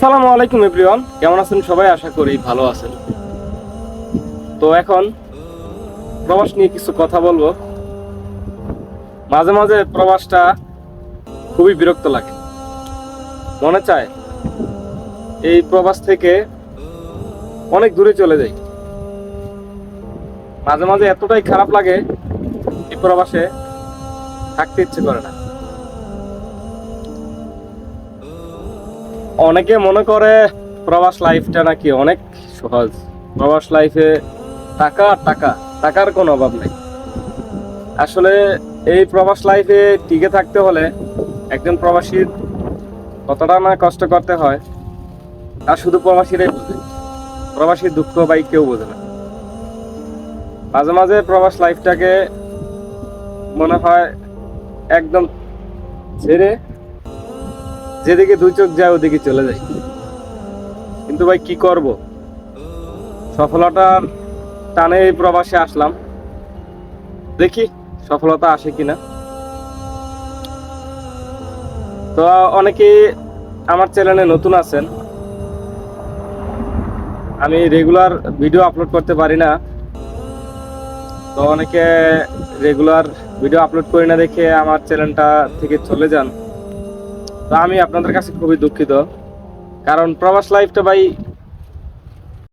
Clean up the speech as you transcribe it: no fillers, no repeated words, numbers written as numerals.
আসসালামু আলাইকুম এভরিওয়ান, কেমন আছেন সবাই? আশা করি ভালো আছেন। তো এখন প্রবাস নিয়ে কিছু কথা বলবো। মাঝে মাঝে প্রবাসটা খুবই বিরক্ত লাগে, মনে চায় এই প্রবাস থেকে অনেক দূরে চলে যাই। মাঝে মাঝে এতটাই খারাপ লাগে, এই প্রবাসে থাকতে ইচ্ছে করে না। অনেকে মনে করে প্রবাস লাইফটা নাকি অনেক সহজ। প্রবাস লাইফে টাকা টাকা টাকার কোনো অভাব নেই। আসলে এই প্রবাস লাইফে টিকে থাকতে হলে একজন প্রবাসীর কতটা না কষ্ট করতে হয় তা শুধু প্রবাসীরাই বোঝে। প্রবাসীর দুঃখ ভাই কেউ বোঝে না। মাঝে মাঝে প্রবাস লাইফটাকে মনে হয় একদম ছেড়ে যেদিকে দুই চোখ যায় ওদিকে চলে যায়। কিন্তু ভাই কি করব, সফলতার টানে এই প্রবাসে আসলাম, দেখি সফলতা আসে কিনা। তো অনেকেই আমার চ্যানেলে নতুন আছেন, আমি রেগুলার ভিডিও আপলোড করতে পারি না। তো অনেকে রেগুলার ভিডিও আপলোড করি না দেখে আমার চ্যানেলটা থেকে চলে যান। তো আমি আপনাদের কাছে খুবই দুঃখিত, কারণ প্রবাস লাইফটা ভাই